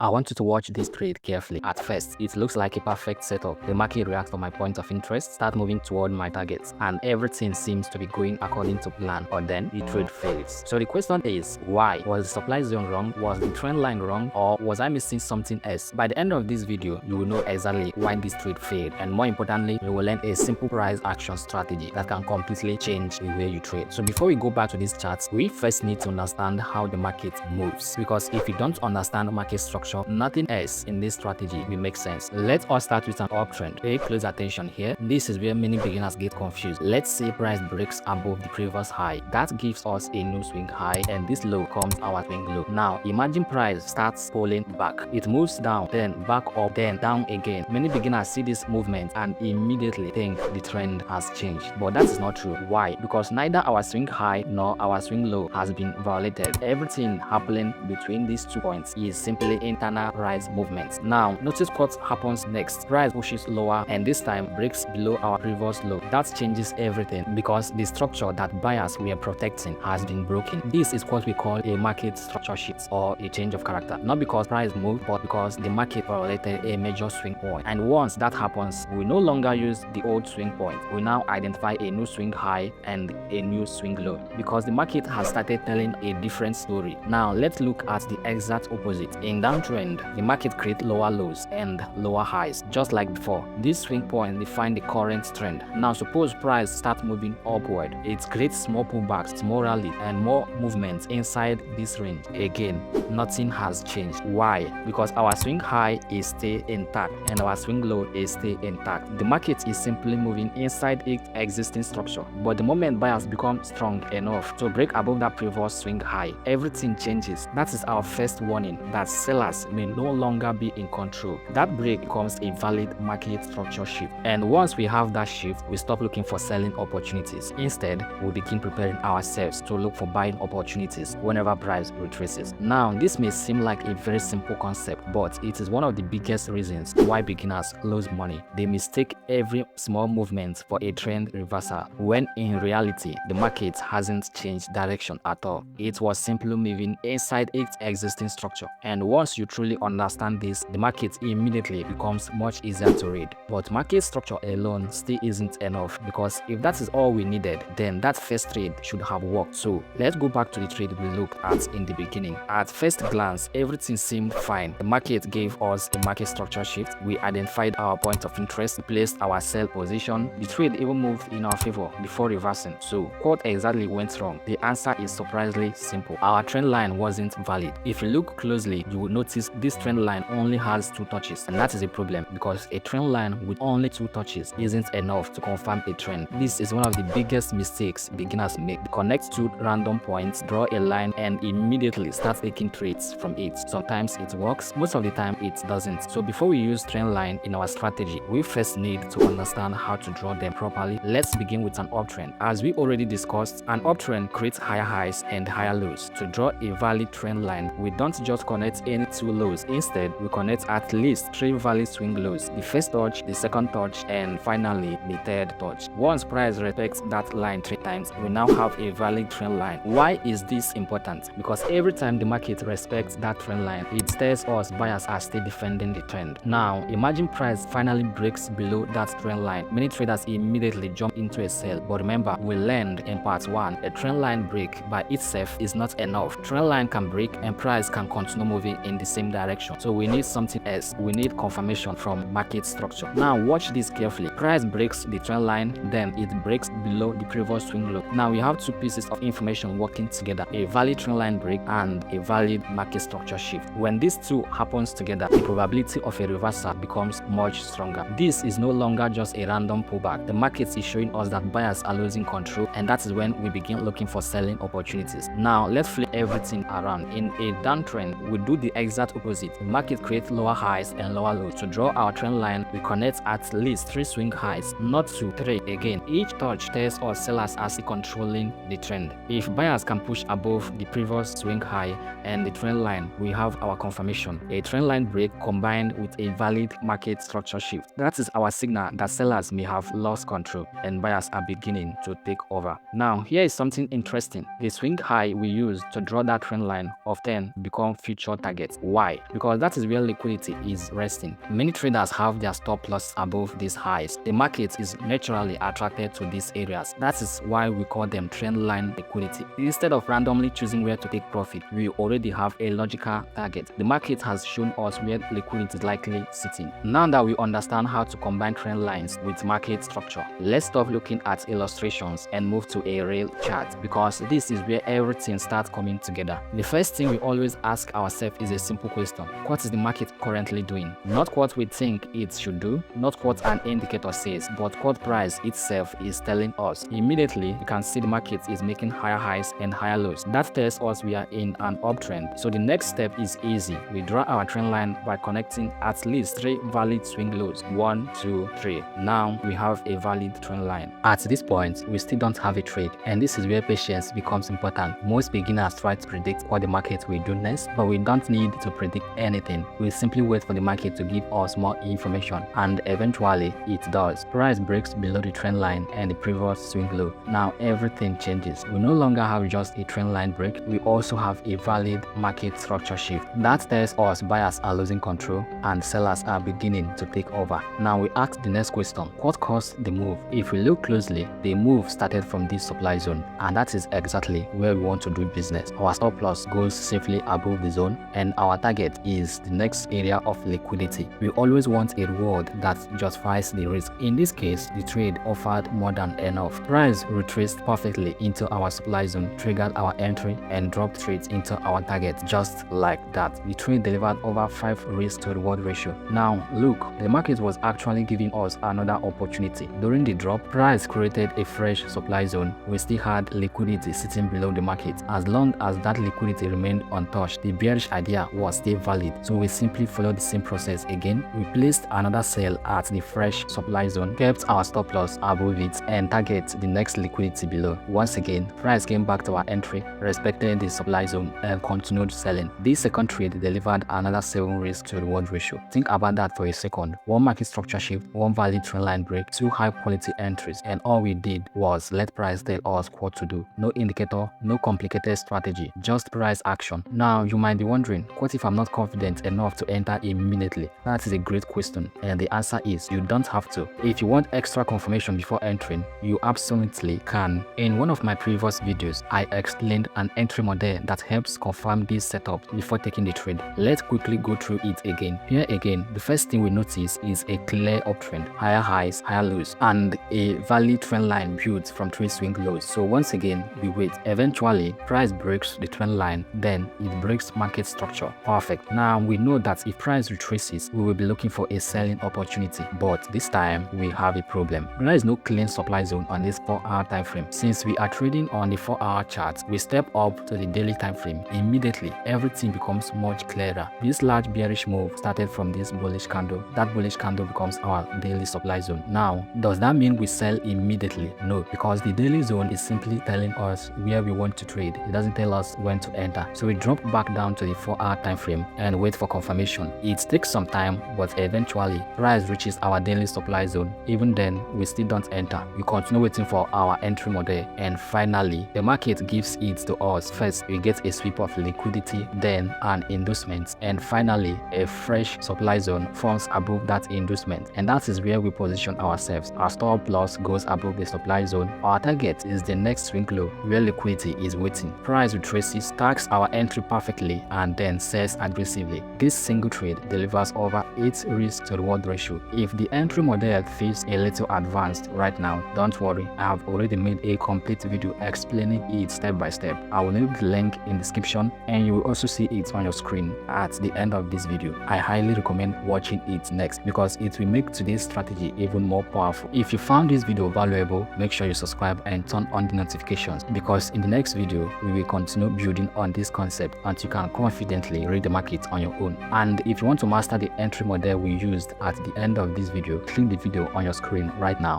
I want you to watch this trade carefully. At first, it looks like a perfect setup. The market reacts to my point of interest, start moving toward my targets, and everything seems to be going according to plan, or then the trade fails. So the question is, why? Was the supply zone wrong? Was the trend line wrong? Or was I missing something else? By the end of this video, you will know exactly why this trade failed, and more importantly, you will learn a simple price action strategy that can completely change the way you trade. So before we go back to this chart, we first need to understand how the market moves, because if you don't understand market structure, nothing else in this strategy will make sense. Let us start with an uptrend. Pay close attention here. This is where many beginners get confused. Let's say price breaks above the previous high. That gives us a new swing high, and this low comes our swing low. Now imagine price starts pulling back. It moves down, then back up, then down again. Many beginners see this movement and immediately think the trend has changed, but that is not true. Why? Because neither our swing high nor our swing low has been violated. Everything happening between these 2 points is simply internal price movements. Now notice what happens next. Price pushes lower and this time breaks below our previous low. That changes everything, because the structure that buyers were protecting has been broken. This is what we call a market structure shift, or a change of character. Not because price moved, but because the market violated a major swing point. And once that happens, we no longer use the old swing point. We now identify a new swing high and a new swing low, because the market has started telling a different story. Now let's look at the exact opposite. In downtrend, the market creates lower lows and lower highs, just like before. This swing point define the current trend. Now suppose price start moving upward. It creates small pullbacks, small rally, and more movements inside this range. Again, nothing has changed. Why? Because our swing high is still intact and our swing low is still intact. The market is simply moving inside its existing structure, but the moment buyers become strong enough to break above that previous swing high, everything changes. That is our first warning that sellers may no longer be in control. That break becomes a valid market structure shift, and once we have that shift, we stop looking for selling opportunities. Instead, we begin preparing ourselves to look for buying opportunities whenever price retraces. Now this may seem like a very simple concept, but it is one of the biggest reasons why beginners lose money. They mistake every small movement for a trend reversal, when in reality the market hasn't changed direction at all. It was simply moving inside its existing structure, and once you truly understand this, the market immediately becomes much easier to read. But market structure alone still isn't enough, because if that is all we needed, then that first trade should have worked. So let's go back to the trade we looked at in the beginning. At first glance, everything seemed fine. The market gave us a market structure shift. We identified our point of interest, placed our sell position. The trade even moved in our favor before reversing. So what exactly went wrong? The answer is surprisingly simple. Our trend line wasn't valid. If you look closely, you will notice this trend line only has 2 touches, and that is a problem, because a trend line with only 2 touches isn't enough to confirm a trend. This is one of the biggest mistakes beginners make. They connect 2 random points, draw a line, and immediately start taking trades from it. Sometimes it works, most of the time it doesn't. So before we use trend line in our strategy, we first need to understand how to draw them properly. Let's begin with an uptrend. As we already discussed, an uptrend creates higher highs and higher lows. To draw a valid trend line, we don't just connect any 2 lows. Instead, we connect at least 3 valid swing lows: the first touch, the second touch, and finally the third touch. Once price respects that line 3 times, we now have a valid trend line. Why is this important? Because every time the market respects that trend line, it tells us buyers are still defending the trend. Now imagine price finally breaks below that trend line. Many traders immediately jump into a sell, but remember, we learned in part 1, a trend line break by itself is not enough. Trend line can break and price can continue moving in the same direction. So we need something else. We need confirmation from market structure. Now watch this carefully. Price breaks the trend line, then it breaks below the previous swing low. Now we have 2 pieces of information working together: a valid trend line break and a valid market structure shift. When these 2 happens together, the probability of a reversal becomes much stronger. This is no longer just a random pullback. The market is showing us that buyers are losing control, and that is when we begin looking for selling opportunities. Now let's flip everything around. In a downtrend, we do the exact opposite. The market creates lower highs and lower lows. To draw our trend line, we connect at least 3 swing highs, not 2, 3. Again, each touch tells us sellers are still controlling the trend. If buyers can push above the previous swing high and the trend line, we have our confirmation: a trend line break combined with a valid market structure shift. That is our signal that sellers may have lost control and buyers are beginning to take over. Now here is something interesting. The swing high we use to draw that trend line often become future targets. Why? Because that is where liquidity is resting. Many traders have their stop loss above these highs. The market is naturally attracted to these areas. That is why we call them trendline liquidity. Instead of randomly choosing where to take profit, we already have a logical target. The market has shown us where liquidity is likely sitting. Now that we understand how to combine trend lines with market structure, let's stop looking at illustrations and move to a real chart, because this is where everything starts coming together. The first thing we always ask ourselves is a simple question: what is the market currently doing? Not what we think it should do, not what an indicator says, but what price itself is telling us. Immediately, you can see the market is making higher highs and higher lows. That tells us we are in an uptrend. So the next step is easy. We draw our trend line by connecting at least 3 valid swing lows. 1, 2, 3. Now we have a valid trend line. At this point, we still don't have a trade, and this is where patience becomes important. Most beginners try to predict what the market will do next, but we don't need to predict anything. We simply wait for the market to give us more information, and eventually it does. Price breaks below the trend line and the previous swing low. Now everything changes. We no longer have just a trend line break, we also have a valid market structure shift. That tells us buyers are losing control and sellers are beginning to take over. Now we ask the next question: what caused the move? If we look closely, the move started from this supply zone, and that is exactly where we want to do business. Our stop loss goes safely above the zone, and our target is the next area of liquidity. We always want a reward that justifies the risk. In this case, the trade offered more than enough. Price retraced perfectly into our supply zone, triggered our entry, and dropped straight into our target. Just like that, the trade delivered over 5 risk to reward ratio. Now look, the market was actually giving us another opportunity. During the drop, price created a fresh supply zone. We still had liquidity sitting below the market. As long as that liquidity remained untouched, the bearish idea was still valid. So we simply followed the same process again. We placed another sell at the fresh supply zone, kept our stop loss above it, and target the next liquidity below. Once again, price came back to our entry, respected the supply zone, and continued selling. This second trade delivered another 7 risk to reward ratio. Think about that for a second. 1 market structure shift, 1 valid trend line break, 2 high quality entries, and all we did was let price tell us what to do. No indicator, no complicated strategy, just price action. Now you might be wondering, what if I'm not confident enough to enter immediately? That is a great question, and the answer is you don't have to. If you want extra confirmation before entering, you absolutely can. In one of my previous videos, I explained an entry model that helps confirm this setup before taking the trade. Let's quickly go through it again. Here again, the first thing we notice is a clear uptrend, higher highs, higher lows, and a valid trend line built from 3 swing lows. So once again, we wait. Eventually, price breaks the trend line, then it breaks market structure. Perfect. Now we know that if price retraces, we will be looking for a selling opportunity, but this time we have a problem. There is no clean supply zone on this 4-hour time frame. Since we are trading on the 4-hour chart, we step up to the daily time frame. Immediately, everything becomes much clearer. This large bearish move started from this bullish candle. That bullish candle becomes our daily supply zone. Now, does that mean we sell immediately? No, because the daily zone is simply telling us where we want to trade. It doesn't tell us when to enter. So we drop back down to the 4-hour time frame and wait for confirmation. It takes some time, but eventually price reaches our daily supply zone. Even then, we still don't enter. We continue waiting for our entry model, and finally the market gives it to us. First we get a sweep of liquidity, then an inducement, and finally a fresh supply zone forms above that inducement, and that is where we position ourselves. Our stop loss goes above the supply zone. Our target is the next swing low where liquidity is waiting. Price retraces, tags our entry perfectly, and then sells aggressively. This single trade delivers over 8 risk to reward ratio. If the entry model feels a little advanced right now, don't worry, I have already made a complete video explaining it step by step. I will leave the link in the description, and you will also see it on your screen at the end of this video. I highly recommend watching it next because it will make today's strategy even more powerful. If you found this video valuable, make sure you subscribe and turn on the notifications, because in the next video we will continue building on this concept until you can confidently read the market on your own. And if you want to master the entry model we used at the end of this video, click the video on your screen right now.